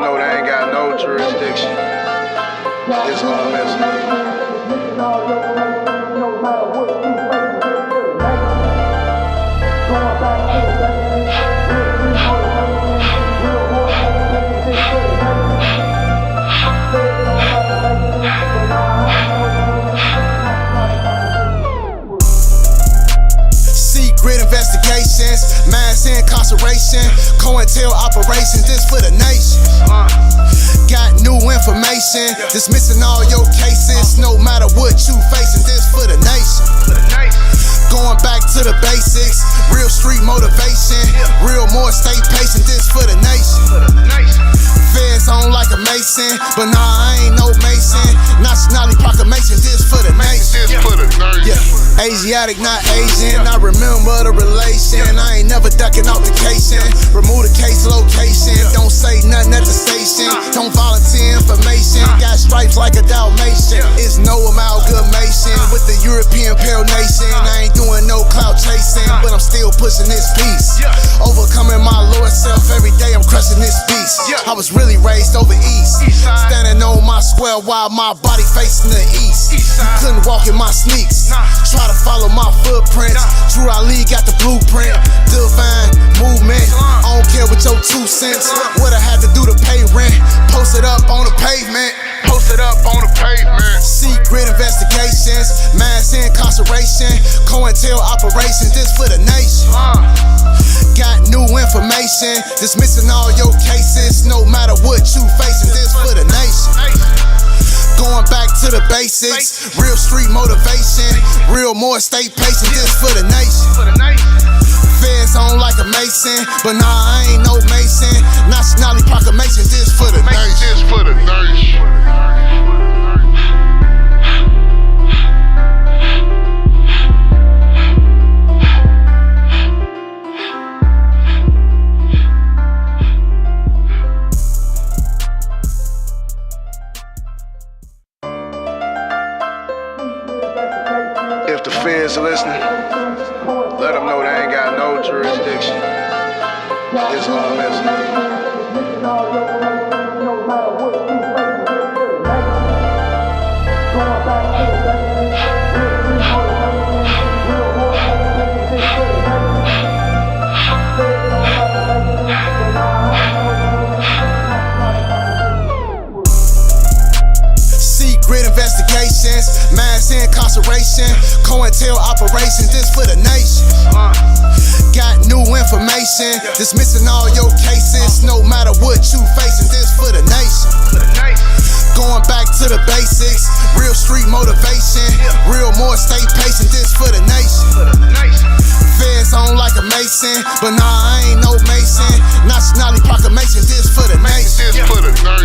them know they ain't got no jurisdiction. Islamism. Secret investigations, mass incarceration, COINTEL operations, this for the nation. Got new information, dismissing all your cases, no matter what you facing, this for the nation. Going back to the basics, real street motivation, real more stay patient, this for the nation. Feds on like a mason, but nah, I ain't no mason. Nationality proclamation, this for the nation. Yeah, Asiatic, not Asian. I remember the relation. I ain't never ducking altercation. Remove the case location. Don't say nothing at the station. Don't volunteer information. Got stripes like a Dalmatian. It's no amalgamation with the European pale nation. I ain't doing no clout chasing, but I'm still pushing this piece. Overcoming my Lord self every day. I'm crushing this beast. I was really raised over east, standing on my square while my body facing the east. You couldn't walk in my sneaks. Try to follow my footprints. Drew Ali got the blueprint. Divine movement. I don't care what your 2 cents. What I had to do to pay rent. Post it up on the pavement. Secret investigations, mass incarceration, COINTEL operations, this for the nation. Got new information, dismissing all your cases, no matter what you facing, this for the nation. Going back to the basics, real street motivation, real more stay patient, this for the nation. Feds on like a mason, but nah, I ain't no mason. Nationality proclamation, this for the nation. If the feds are listening, let them know they ain't got no jurisdiction. Islamism. Secret investigations, mass incarceration, COINTEL operations, this for the nation. Got new information, dismissing all your cases, no matter what you facing, this for the nation. Going back to the basics, real street motivation, real more stay patient, this for the nation. Feds on like a mason, but nah, I ain't no mason. Nationality proclamation, this for the nation.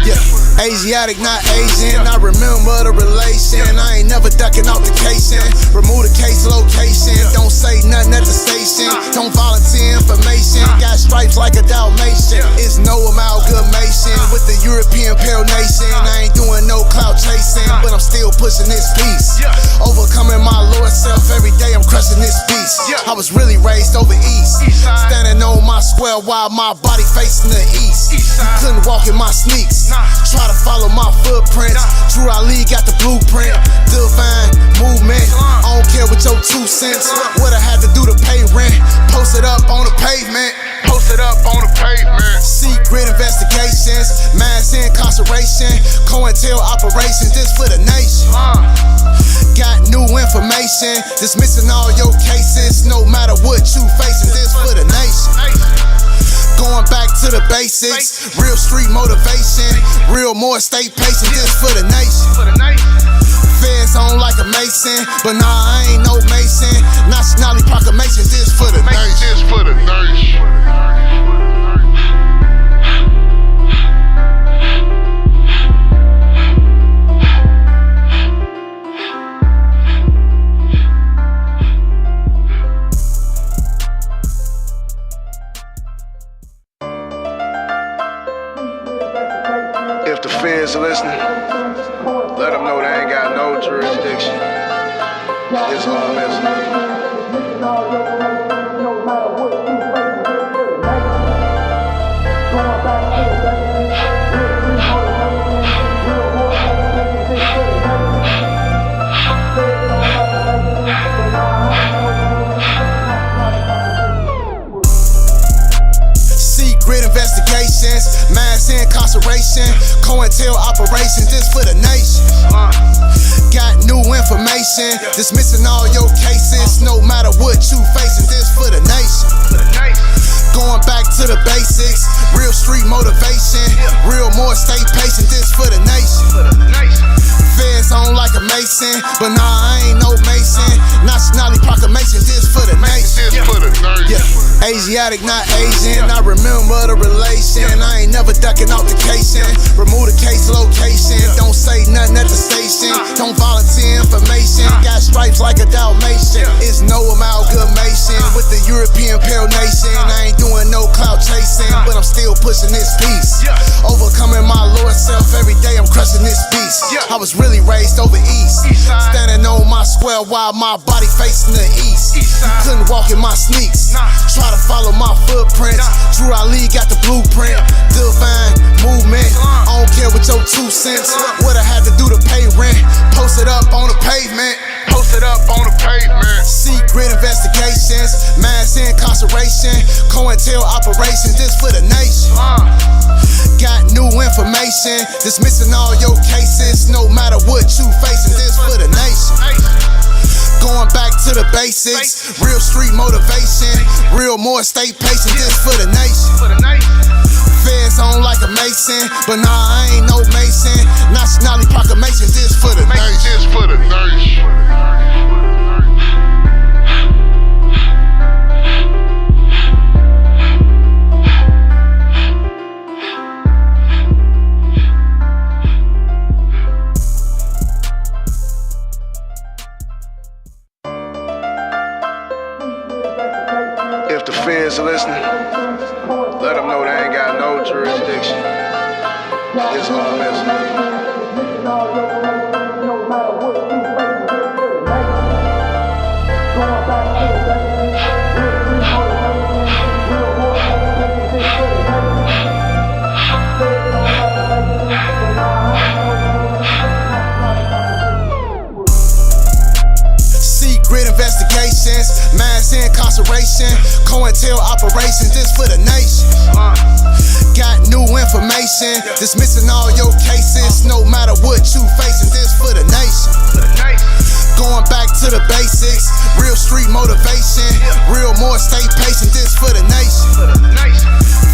Yeah, Asiatic, not Asian. I remember the relation. I ain't never ducking altercation. Remove the case location. Don't say nothing at the station. Don't volunteer information. Got stripes like a Dalmatian. It's no amalgamation with the European pale nation. I ain't doing no clout chasing, but I'm still pushing this piece. Overcoming my Lord self every day. I'm crushing this beast. I was really raised over east, standing on my square while my body facing the east. You couldn't walk in my sneaks. Try to follow my footprints. Drew Ali got the blueprint. Divine movement. I don't care what your 2 cents. What I had to do to pay rent. Post it up on the pavement. Secret investigations, mass incarceration, COINTEL operations, this for the nation. Got new information, dismissing all your cases, no matter what you facing, this for the nation. Going back to the basics, real street motivation, real more stay patient, this for the nation. Feds on like a mason, but nah, I ain't no mason. Nationality proclamation, this for the nation. If the feds are listening, let them know they ain't got no jurisdiction. Islamism. Going back to the investigations, mass incarceration, COINTEL operations, this for the nation. Got new information, dismissing all your cases, no matter what you facing, this for the nation. Going back to the basics, real street motivation, real more stay patient, this for the nation. Feds on like a mason, but nah, I ain't no mason. Nationality proclamation, this for the nation. Yeah. Asiatic, not Asian. I remember the relation. I ain't never ducking off the casing. Remove the case location. Don't say nothing at the station. Don't volunteer information. Got stripes like a Dalmatian. It's no amalgamation with the European pale nation. I ain't doing no clout chasing, but I'm still pushing this piece. Overcoming my lower self every day. I'm crushing this beast. I was really raised over east, standing on my square while my body facing the east. You couldn't walk in my sneaks. Try to follow my footprints. Drew Ali got the blueprint. Divine movement. I don't care what your 2 cents. What I had to do to pay rent. Post it up on the pavement. Secret investigations, mass incarceration, COINTEL operations, this for the nation. Got new information, dismissing all your cases, no matter what you facing, this for the nation. Going back to the basics, real street motivation, real more stay patient, this for the nation. Feds on like a mason, but nah, I ain't no mason. Nationality proclamation, this for the nation. If the feds are listening, let them know they ain't got no jurisdiction. Islamism. Secret investigations, mass incarceration, COINTEL operations, this for the nation. Got new information, dismissing all your cases, no matter what you facing, this for the nation. Going back to the basics, real street motivation, real more stay patient, this for the nation.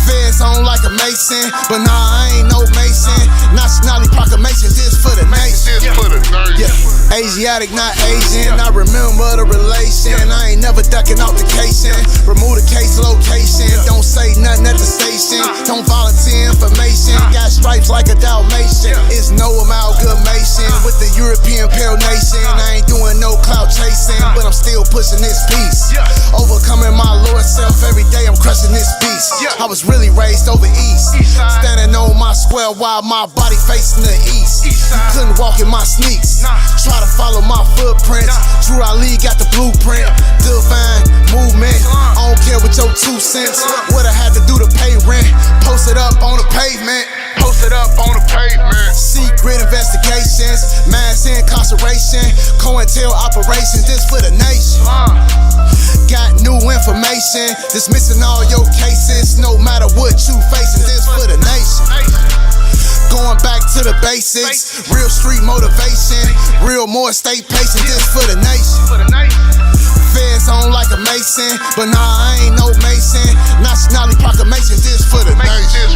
Feds on like a mason, but nah, I ain't no mason. Nationality proclamation, this for the nation. Yeah. Asiatic, not Asian. I remember the relation. I ain't never ducking off the casing. Remove the case location. Don't say nothing at the station. Don't volunteer information. Got stripes like a Dalmatian. It's no amalgamation with the European pale nation. I ain't doing no clout chasing, but I'm still pushing this piece. Overcoming my lower self every day. I'm crushing this beast. I was really raised over east, standing on my square while my body facing the east. You couldn't walk in my sneaks. Try to follow my footprints. Drew Ali got the blueprint. Divine movement. I don't care what your 2 cents. What I had to do to pay rent. Post it up on the pavement. Secret investigations, mass incarceration, COINTEL operations, this for the nation. Got new information, dismissing all your cases, no matter what you facing, this for the nation. Going back to the basics, real street motivation, real more stay patient, this for the nation. Feds on like a mason, but nah, I ain't no mason. Nationality proclamation, this for the nation.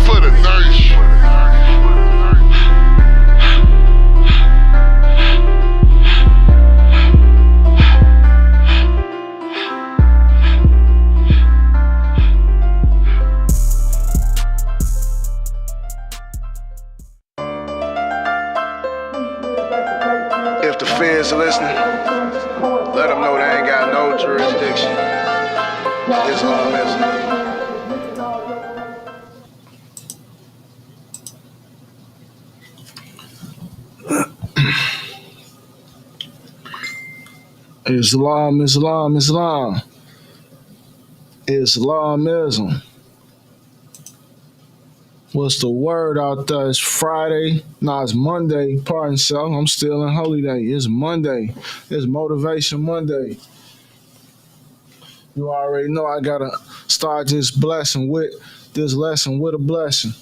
If the feds are listening, let them know they ain't got no jurisdiction. Islamism. Islamism. What's the word out there? It's Friday. Nah, it's Monday. Pardon self. I'm still in holy day. It's Monday. It's Motivation Monday. You already know I gotta start this blessing with this lesson with a blessing.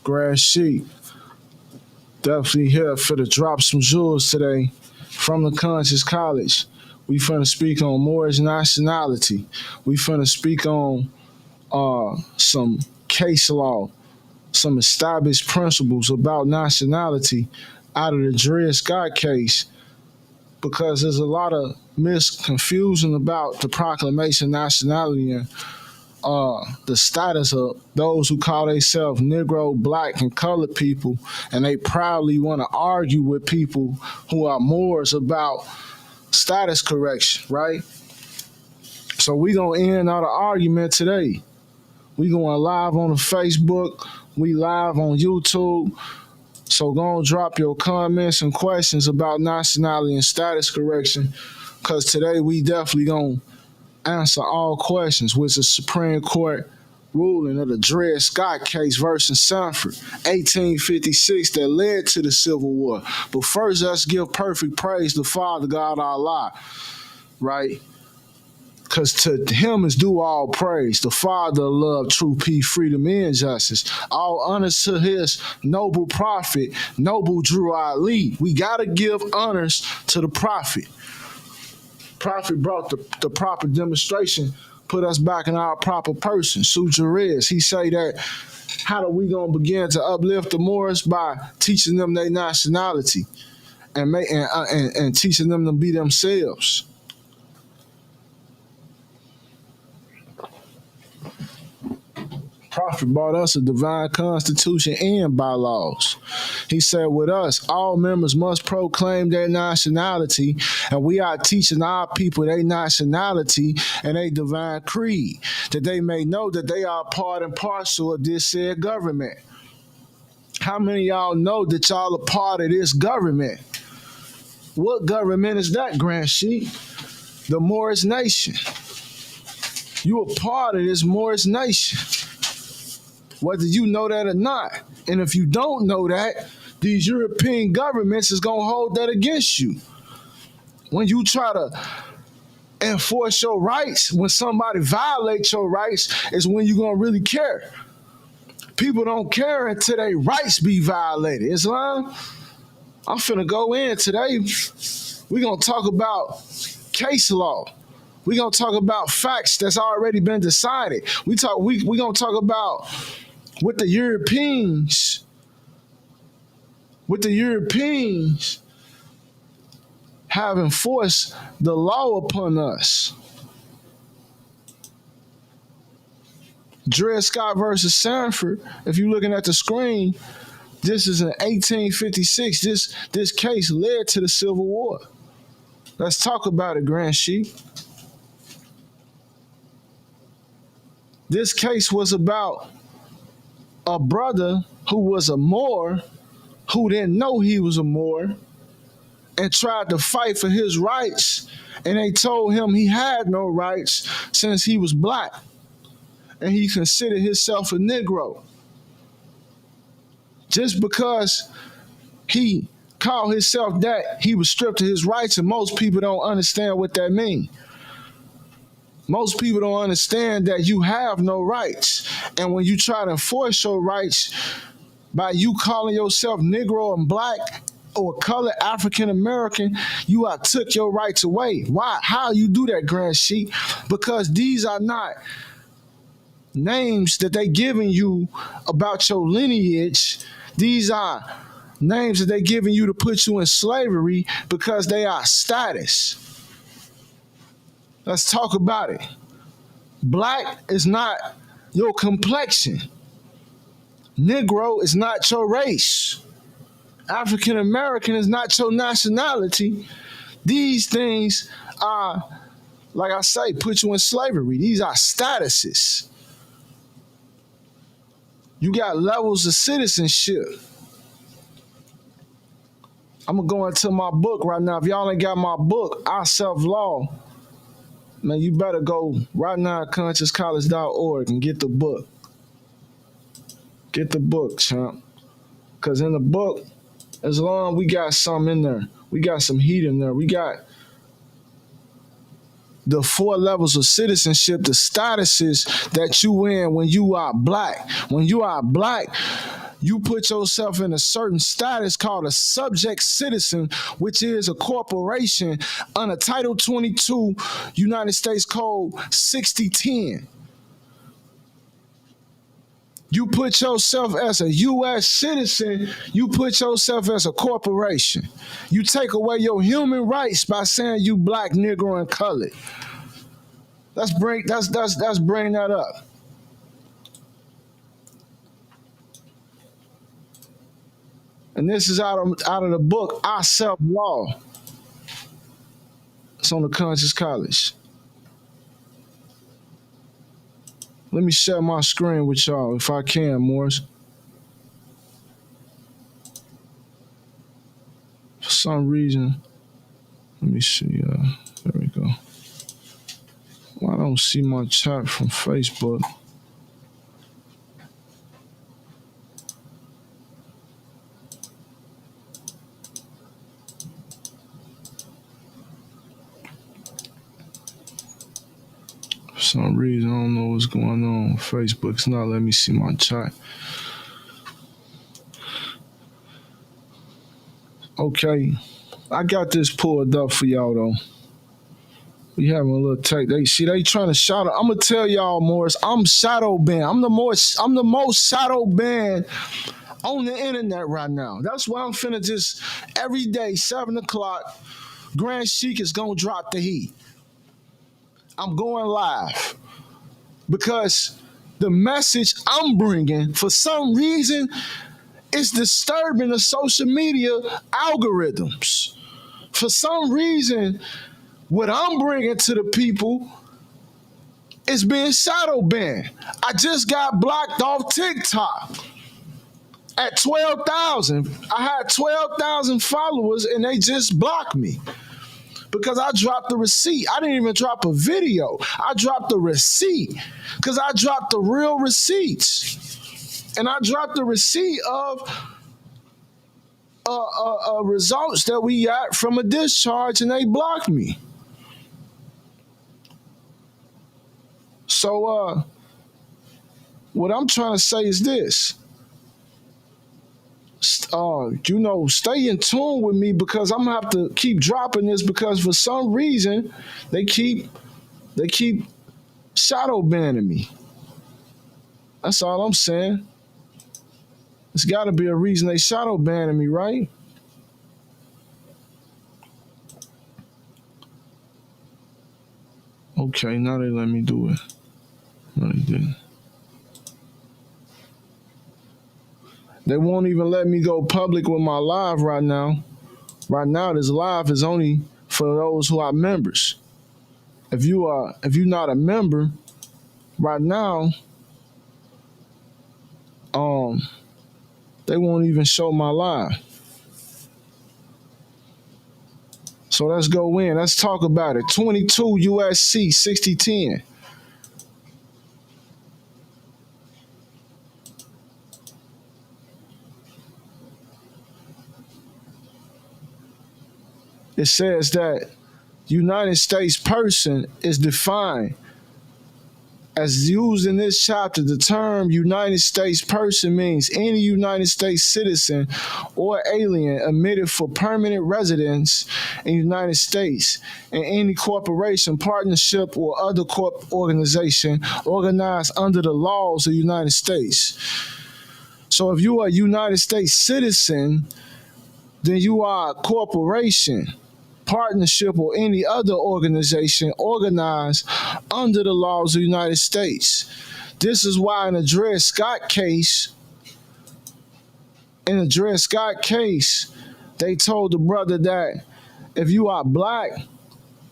Grass sheep. Definitely here for to drop some jewels today from the Conscious College. We finna speak on Moorish nationality. We finna speak on some case law, some established principles about nationality out of the Dred Scott case, because there's a lot of misconfusion about the proclamation of nationality and the status of those who call themselves Negro, Black, and colored people, and they proudly want to argue with people who are Moors about status correction, right? So we gonna end our argument today. We going live on the Facebook. We live on YouTube. So go and drop your comments and questions about nationality and status correction, because today we definitely gonna answer all questions, which is Supreme Court ruling of the Dred Scott case versus Sanford, 1856, that led to the Civil War. But first, let's give perfect praise to Father God Allah, right? Because to him is due all praise, the Father of love, true peace, freedom, and justice. All honors to his noble prophet, noble Drew Ali. We got to give honors to the prophet. Prophet brought the proper demonstration, put us back in our proper person. Sujarez, he say that, how are we going to begin to uplift the Moors? By teaching them their nationality and teaching them to be themselves. Prophet brought us a divine constitution and bylaws. He said, with us, all members must proclaim their nationality, and we are teaching our people their nationality and a divine creed, that they may know that they are part and parcel of this said government. How many of y'all know that y'all are part of this government? What government is that, Grand Sheik? The Moorish nation. You are part of this Moorish nation, whether you know that or not. And if you don't know that, these European governments is going to hold that against you. When you try to enforce your rights, when somebody violates your rights, is when you're going to really care. People don't care until their rights be violated. Islam, I'm finna go in today. We're going to talk about case law. We're going to talk about facts that's already been decided. We're going to talk about what the Europeans have enforced the law upon us. Dred Scott versus Sanford, if you're looking at the screen, this is in 1856. This case led to the Civil War. Let's talk about it, Grand Sheik. This case was about a brother who was a Moor, who didn't know he was a Moor, and tried to fight for his rights, and they told him he had no rights since he was black, and he considered himself a Negro. Just because he called himself that, he was stripped of his rights, and most people don't understand what that means. Most people don't understand that you have no rights. And when you try to enforce your rights by you calling yourself Negro and Black or colored African American, you are took your rights away. Why? How you do that, Grand Sheik? Because these are not names that they giving you about your lineage. These are names that they giving you to put you in slavery because they are status. Let's talk about it. Black is not your complexion. Negro is not your race. African American is not your nationality. These things are, like I say, put you in slavery. These are statuses. You got levels of citizenship. I'm going to go into my book right now. If y'all ain't got my book, Our Self-Law, man, you better go right now at consciouscollege.org and get the book. Get the book, champ. Because in the book, as long as we got some in there, we got some heat in there, we got the 4 levels of citizenship, the statuses that you in when you are black. When you are black, you put yourself in a certain status called a subject citizen, which is a corporation under Title 22, United States Code 6010. You put yourself as a U.S. citizen, you put yourself as a corporation. You take away your human rights by saying you black, Negro, and colored. Let's bring that up. And this is out of the book, I Self Law. It's on the Conscious College. Let me share my screen with y'all if I can, Morris. For some reason, let me see. There we go. Well, I don't see my chat from Facebook. For some reason, I don't know what's going on. Facebook's not letting me see my chat. Okay, I got this pulled up for y'all though. We having a little tech. They trying to shadow. I'm gonna tell y'all, Morris. I'm shadow banned. I'm the most shadow banned on the internet right now. That's why I'm finna just every day 7:00. Grand Sheik is gonna drop the heat. I'm going live because the message I'm bringing, for some reason, is disturbing the social media algorithms. For some reason, what I'm bringing to the people is being shadow banned. I just got blocked off TikTok at 12,000. I had 12,000 followers and they just blocked me. Because I dropped the receipt. I didn't even drop a video. I dropped the receipt because I dropped the real receipts. And I dropped the receipt of results that we got from a discharge and they blocked me. So what I'm trying to say is this. Stay in tune with me because I'm gonna have to keep dropping this because for some reason they keep shadow banning me. That's all I'm saying. There's got to be a reason they shadow banning me, right? Okay, now they let me do it. No, they didn't. They won't even let me go public with my live right now. Right now, this live is only for those who are members. If you're not a member, right now, they won't even show my live. So let's go in. Let's talk about it. 22 USC 6010. It says that United States person is defined as used in this chapter. The term United States person means any United States citizen or alien admitted for permanent residence in the United States and any corporation, partnership, or other organization organized under the laws of the United States. So if you are a United States citizen, then you are a corporation, partnership, or any other organization organized under the laws of the United States. This is why in the Dred Scott case, they told the brother that if you are black,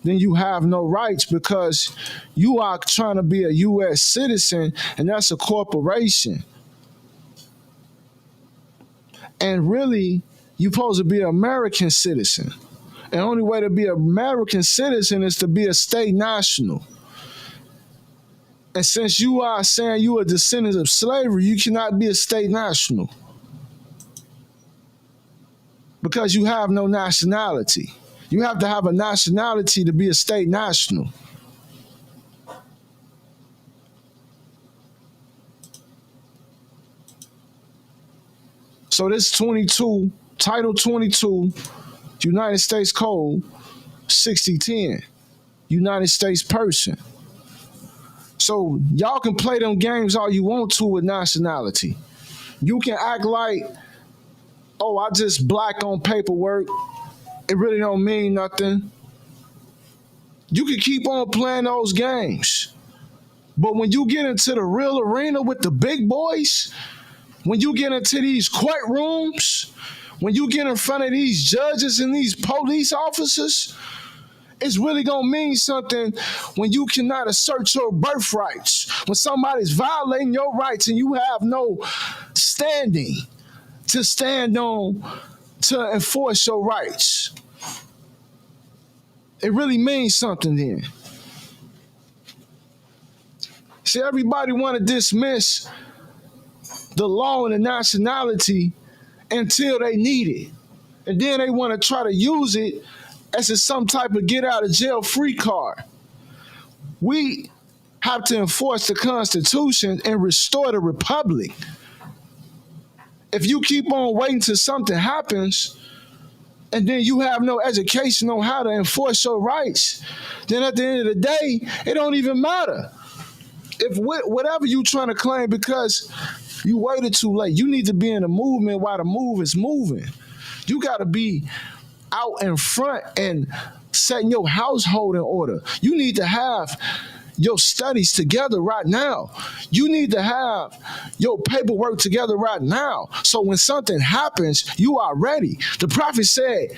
then you have no rights because you are trying to be a U.S. citizen, and that's a corporation. And really, you're supposed to be an American citizen. And the only way to be an American citizen is to be a state national. And since you are saying you are a descendant of slavery, you cannot be a state national. Because you have no nationality. You have to have a nationality to be a state national. So this 22, Title 22, United States Code 6010, United States person. So y'all can play them games all you want to with nationality. You can act like, oh, I just black on paperwork. It really don't mean nothing. You can keep on playing those games. But when you get into the real arena with the big boys, when you get into these courtrooms, when you get in front of these judges and these police officers, it's really gonna mean something when you cannot assert your birthrights, when somebody's violating your rights and you have no standing to stand on to enforce your rights. It really means something then. See, everybody want to dismiss the law and the nationality until they need it. And then they want to try to use it as a, some type of get out of jail free card. We have to enforce the Constitution and restore the Republic. If you keep on waiting till something happens and then you have no education on how to enforce your rights, then at the end of the day, it don't even matter. If whatever you trying to claim because you waited too late, you need to be in the movement while the move is moving. You got to be out in front and setting your household in order. You need to have your studies together right now. You need to have your paperwork together right now. So when something happens, you are ready. The prophet said,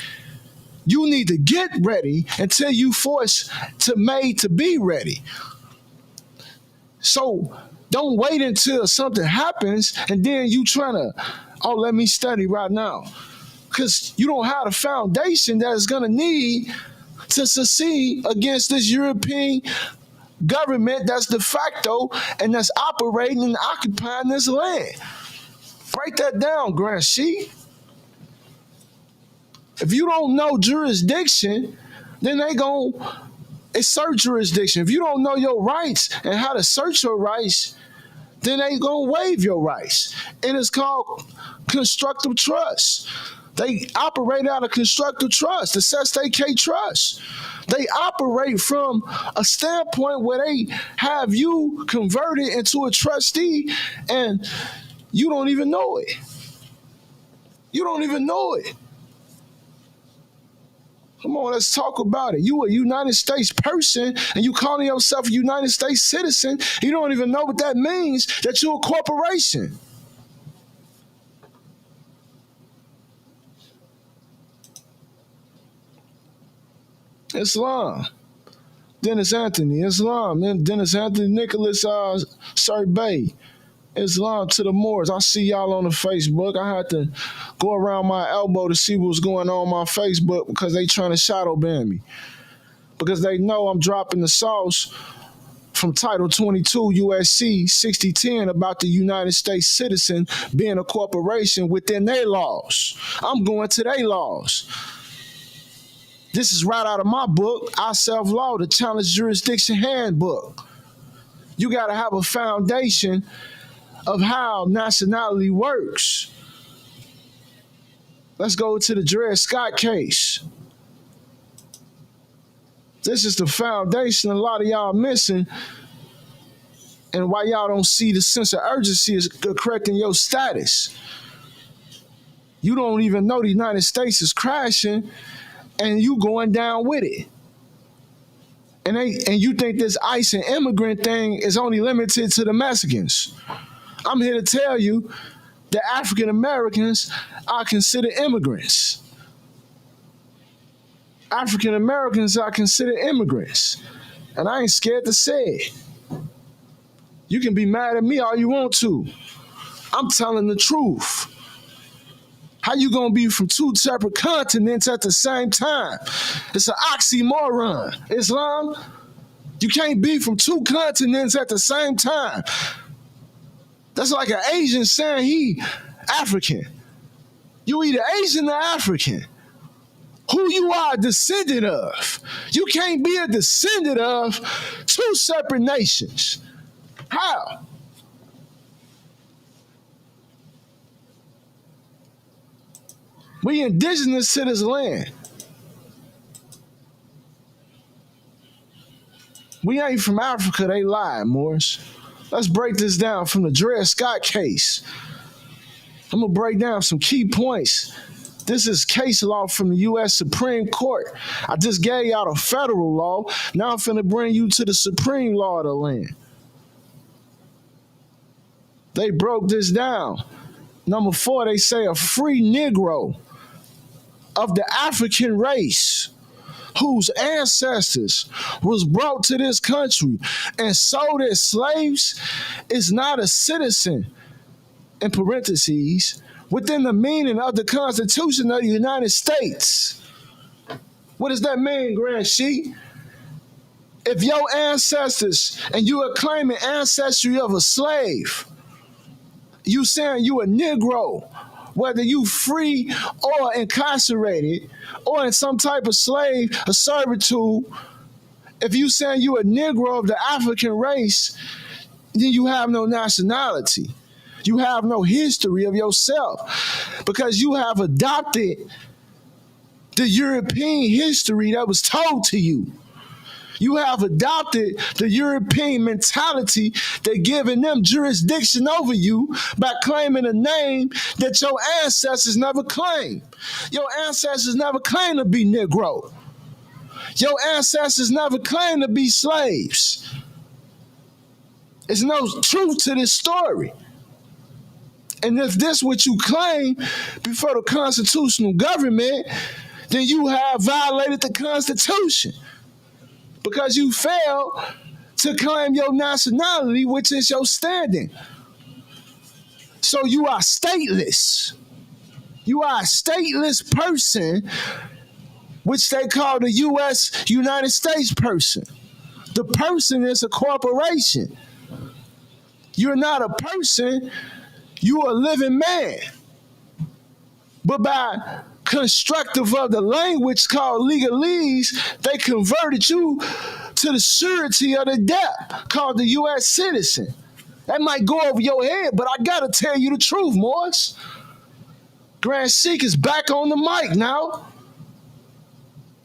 you need to get ready until you forced to made to be ready. So don't wait until something happens and then you trying to, oh, let me study right now. Because you don't have the foundation that is going to need to succeed against this European government that's de facto and that's operating and occupying this land. Break that down, Grant Sheet. If you don't know jurisdiction, then they gon' assert jurisdiction. If you don't know your rights and how to search your rights, then they gonna waive your rights. And it's called constructive trust. They operate out of constructive trust, the SSK trust. They operate from a standpoint where they have you converted into a trustee and you don't even know it. You don't even know it. Come on, let's talk about it. You a United States person and you calling yourself a United States citizen. You don't even know what that means, that you're a corporation. Islam. Dennis Anthony, Islam. Then Dennis Anthony, Nicholas Serbay. Islam to the Moors. I see y'all on the Facebook. I had to go around my elbow to see what's going on my Facebook because they trying to shadow ban me. Because they know I'm dropping the sauce from Title 22 USC 6010 about the United States citizen being a corporation within their laws. I'm going to their laws. This is right out of my book, I Self-Law, the Challenge Jurisdiction Handbook. You got to have a foundation of how nationality works. Let's go to the Dred Scott case. This is the foundation a lot of y'all missing, and why y'all don't see the sense of urgency is correcting your status. You don't even know the United States is crashing, and you going down with it. And you think this ICE and immigrant thing is only limited to the Mexicans. I'm here to tell you that African Americans are considered immigrants. African Americans are considered immigrants. And I ain't scared to say it. You can be mad at me all you want to. I'm telling the truth. How you gonna be from two separate continents at the same time? It's an oxymoron. Islam, you can't be from two continents at the same time. That's like an Asian saying he African. You either Asian or African. Who you are a descendant of. You can't be a descendant of two separate nations. How? We indigenous to this land. We ain't from Africa, they lied, Morris. Let's break this down from the Dred Scott case. I'm gonna break down some key points. This is case law from the U.S. Supreme Court. I just gave y'all the federal law. Now I'm finna bring you to the supreme law of the land. They broke this down. Number 4, they say a free Negro of the African race whose ancestors was brought to this country and sold as slaves is not a citizen, in parentheses, within the meaning of the Constitution of the United States. What does that mean, Grand Sheik? If your ancestors and you are claiming ancestry of a slave, you saying you a Negro, whether you free or incarcerated or in some type of slave or servitude, if you saying you a Negro of the African race, then you have no nationality. You have no history of yourself because you have adopted the European history that was told to you. You have adopted the European mentality that giving them jurisdiction over you by claiming a name that your ancestors never claimed. Your ancestors never claimed to be Negro. Your ancestors never claimed to be slaves. There's no truth to this story. And if this what you claim before the constitutional government, then you have violated the Constitution because you failed to claim your nationality, which is your standing. So you are stateless. You are a stateless person, which they call the U.S. United States person. The person is a corporation. You're not a person, you're a living man. But by constructive of the language called legalese, they converted you to the surety of the debt called the U.S. citizen. That might go over your head, but I gotta tell you the truth, Morris. Grand Sheik is back on the mic now.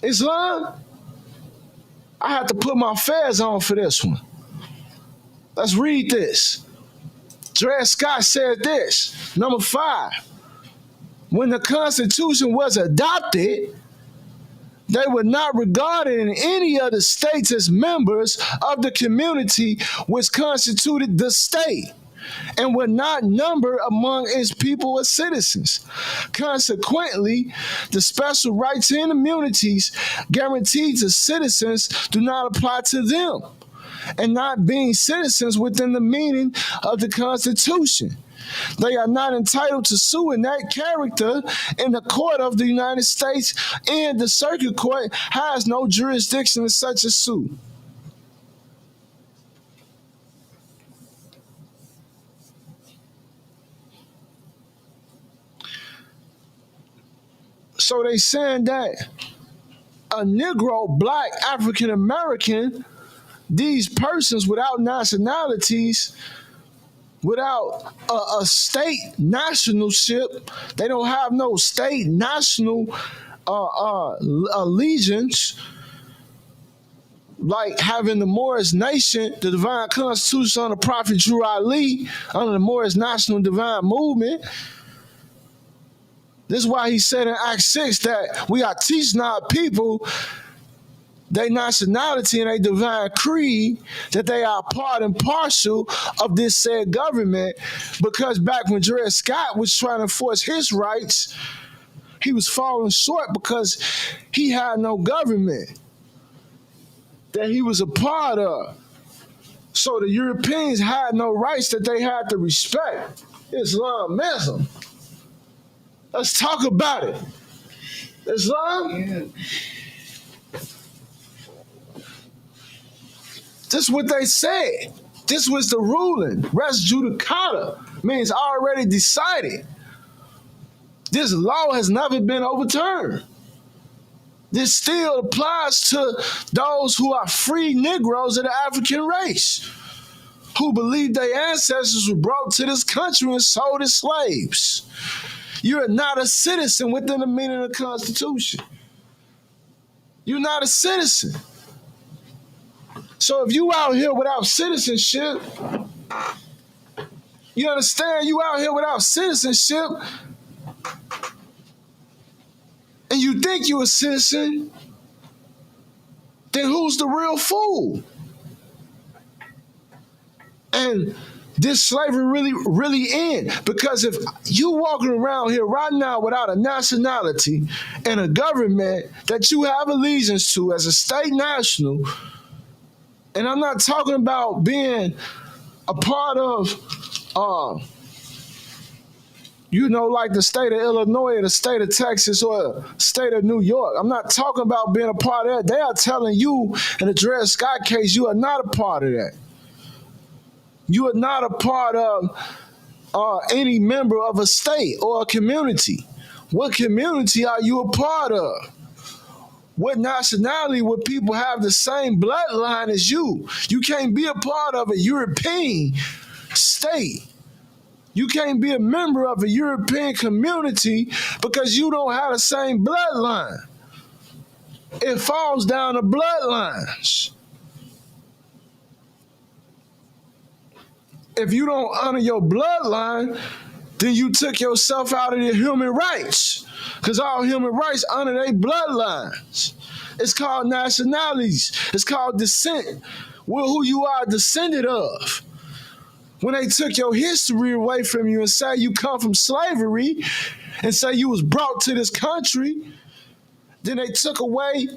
Islam, I have to put my fez on for this one. Let's read this. Dred Scott said this. Number 5. When the Constitution was adopted, they were not regarded in any other states as members of the community which constituted the state and were not numbered among its people as citizens. Consequently, the special rights and immunities guaranteed to citizens do not apply to them, and not being citizens within the meaning of the Constitution, they are not entitled to sue in that character in the court of the United States, and the circuit court has no jurisdiction in such a suit. So they saying that a Negro, Black, African American, these persons without nationalities, without a state nationalship, they don't have no state national allegiance, like having the Moorish Nation, the Divine Constitution under Prophet Drew Ali, under the Moorish National Divine Movement. This is why he said in Acts 6 that we are teaching our people their nationality and their divine creed, that they are part and parcel of this said government, because back when Dred Scott was trying to enforce his rights, he was falling short because he had no government that he was a part of. So the Europeans had no rights that they had to respect. Islamism. Let's talk about it. Islam? Yeah. This is what they said. This was the ruling. Res judicata means already decided. This law has never been overturned. This still applies to those who are free Negroes of the African race, who believe their ancestors were brought to this country and sold as slaves. You're not a citizen within the meaning of the Constitution. You're not a citizen. So if you out here without citizenship, you understand? You out here without citizenship, and you think you're a citizen, then who's the real fool? And this slavery really end, because if you walking around here right now without a nationality and a government that you have allegiance to as a state national, and I'm not talking about being a part of like the state of Illinois or the state of Texas or the state of New York. I'm not talking about being a part of that. They are telling you in the Dred Scott case, you are not a part of that. You are not a part of any member of a state or a community. What community are you a part of? What nationality would people have the same bloodline as you? You can't be a part of a European state. You can't be a member of a European community because you don't have the same bloodline. It falls down the bloodlines. If you don't honor your bloodline, then you took yourself out of the human rights. Because all human rights honor their bloodlines. It's called nationalities. It's called descent. Well, who you are descended of. When they took your history away from you and say you come from slavery and say you was brought to this country, then they took away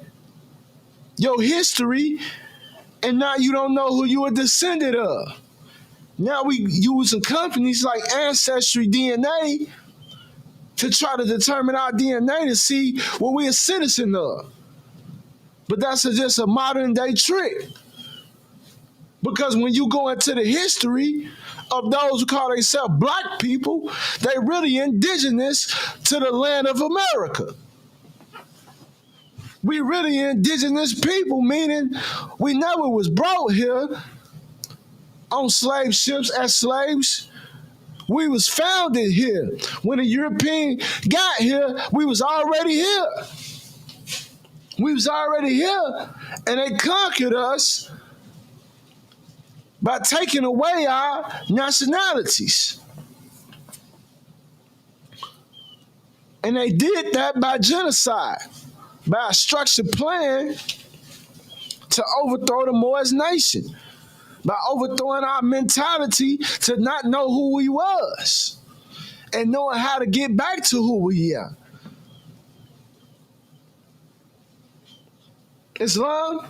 your history and now you don't know who you were descended of. Now we using companies like Ancestry DNA to try to determine our DNA to see what we're a citizen of. But that's just a modern day trick. Because when you go into the history of those who call themselves black people, they really indigenous to the land of America. We really indigenous people, meaning we never was brought here on slave ships as slaves. We was founded here. When the European got here, we was already here. We was already here, and they conquered us by taking away our nationalities. And they did that by genocide, by a structured plan to overthrow the Moorish nation, by overthrowing our mentality to not know who we was and knowing how to get back to who we are. Islam,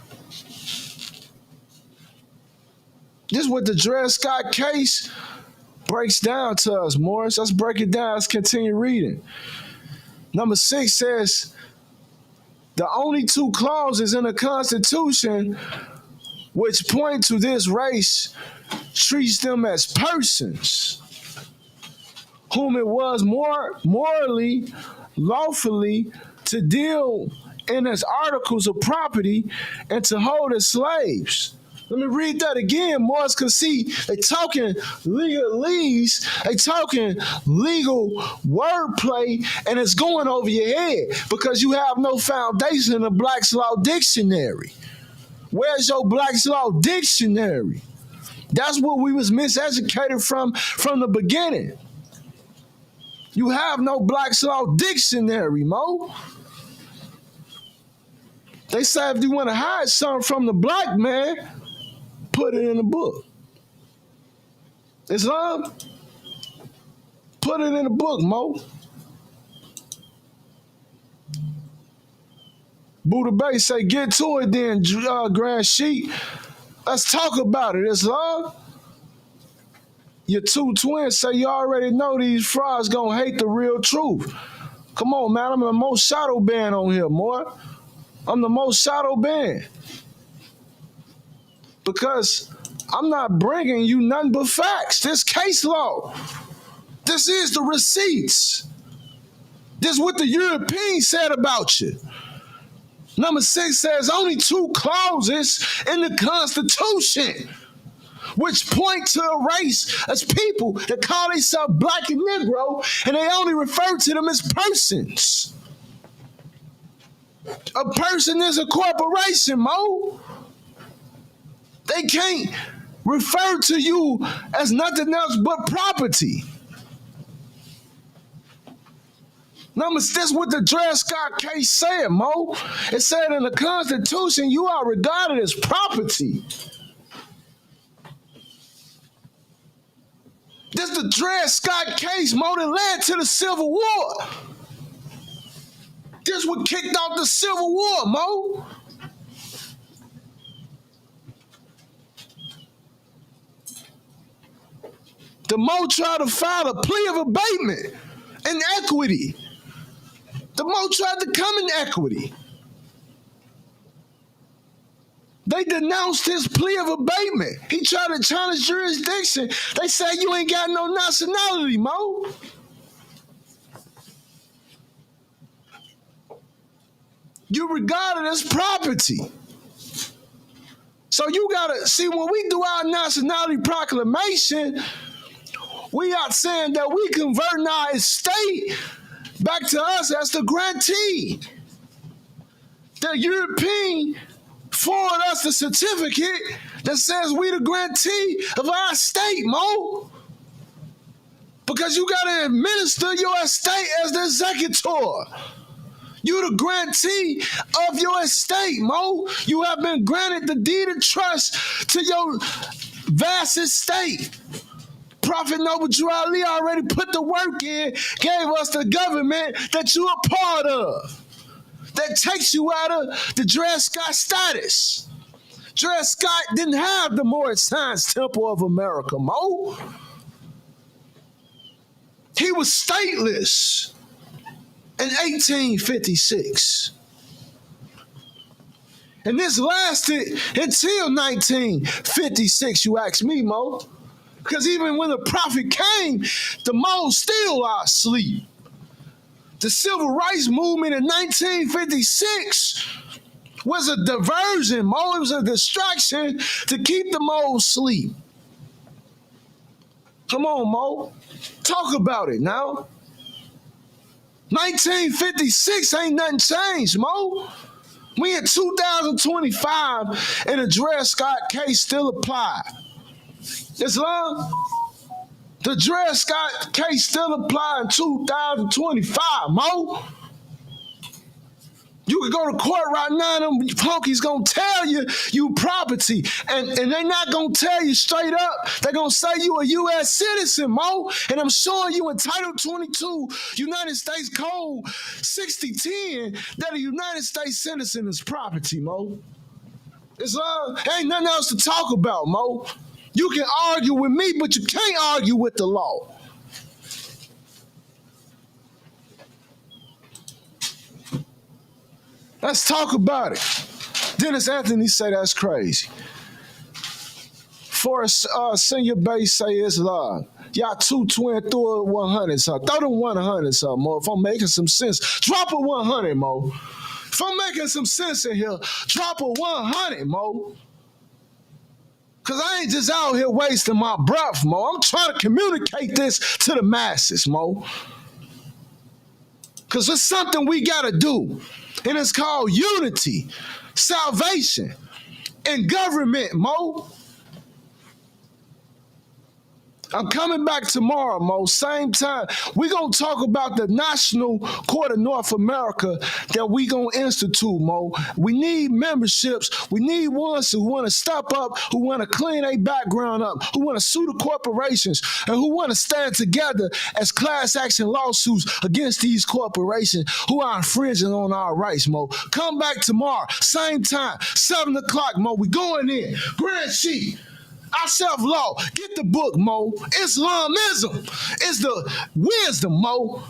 this is what the Dred Scott case breaks down to us, Morris. Let's break it down. Let's continue reading. Number 6 says, the only 2 clauses in the Constitution which point to this race treats them as persons whom it was more morally, lawfully to deal in as articles of property and to hold as slaves. Let me read that again, Morris, because see, they talking legalese, they talking legal wordplay, and it's going over your head because you have no foundation in the Black's Law Dictionary. Where's your Black's Law Dictionary? That's what we was miseducated from the beginning. You have no Black's Law Dictionary, Mo. They say if you want to hide something from the black man, put it in the book. Islam, put it in the book, Mo. Buddha Bay say, get to it then, Grand Sheik. Let's talk about it, Islam. Your 2 twins say you already know these frauds gonna hate the real truth. Come on, man, I'm the most shadow banned on here, more. I'm the most shadow banned. Because I'm not bringing you nothing but facts. This case law. This is the receipts. This is what the Europeans said about you. Number 6 says only 2 clauses in the Constitution which point to a race as people that call themselves black and Negro, and they only refer to them as persons. A person is a corporation, Mo. They can't refer to you as nothing else but property. Numbers, that's what the Dred Scott case said, Mo. It said in the Constitution, you are regarded as property. This is the Dred Scott case, Mo, that led to the Civil War. This what kicked off the Civil War, Mo. The Mo tried to file a plea of abatement and equity. The Mo tried to come in equity. They denounced his plea of abatement. He tried to challenge jurisdiction. They said you ain't got no nationality, Mo. You're regarded as property. So you gotta see, when we do our nationality proclamation, we are saying that we converting our estate back to us as the grantee. The European forward us the certificate that says we the grantee of our estate, Mo. Because you gotta administer your estate as the executor. You the grantee of your estate, Mo. You have been granted the deed of trust to your vast estate. Prophet Noble Drew Ali already put the work in, gave us the government that you a part of, that takes you out of the Dred Scott status. Dred Scott didn't have the Moorish Science Temple of America, Mo. He was stateless in 1856. And this lasted until 1956, you ask me, Mo. Because even when the prophet came, the Mo's still are asleep. The civil rights movement in 1956 was a diversion, Mo. It was a distraction to keep the Mo asleep. Come on, Mo. Talk about it now. 1956 ain't nothing changed, Mo. We in 2025 and the Dred Scott case still applied. Islam, the Dred Scott case still apply in 2025, Mo. You can go to court right now, them punkies gonna tell you property. And they not gonna tell you straight up. They gonna say you a U.S. citizen, Mo. And I'm showing you in Title 22, United States Code 6010, that a United States citizen is property, Mo. Islam, ain't nothing else to talk about, Mo. You can argue with me, but you can't argue with the law. Let's talk about it. Dennis Anthony say that's crazy. Forrest Senior Base say it's love. Y'all two twin through it 100, so throw them 100, so Mo. If I'm making some sense, drop a 100, Mo. If I'm making some sense in here, drop a 100, Mo. Because I ain't just out here wasting my breath, Mo. I'm trying to communicate this to the masses, Mo. Because it's something we got to do. And it's called unity, salvation, and government, Mo. I'm coming back tomorrow, Mo, same time. We're going to talk about the National Court of North America that we going to institute, Mo. We need memberships. We need ones who want to step up, who want to clean their background up, who want to sue the corporations, and who want to stand together as class action lawsuits against these corporations who are infringing on our rights, Mo. Come back tomorrow, same time, 7 o'clock, Mo. We going in. Grand Chief. Ourself law. Get the book, Mo. Islamism is the wisdom, Mo.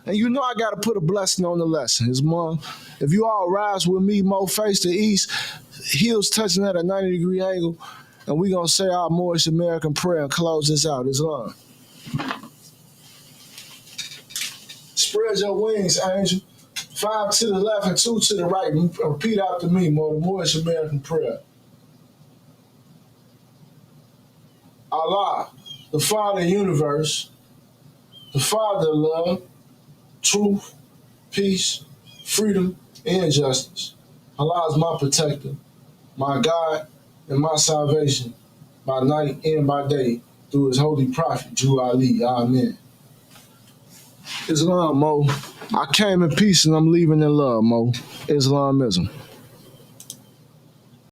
And you know I got to put a blessing on the lesson. It's Mom. If you all rise with me, Mo, face the east, heels touching at a 90-degree angle, and we're going to say our Moorish American prayer and close this out. Islam. Spread your wings, angel. 5 to the left and 2 to the right. Repeat after me, Mo, the Moorish American prayer. Allah, the Father of the universe, the Father of love, truth, peace, freedom, and justice. Allah is my protector, my God, and my salvation by night and by day through his holy prophet, Drew Ali. Amen. Islam, Mo. I came in peace and I'm leaving in love, Mo. Islamism.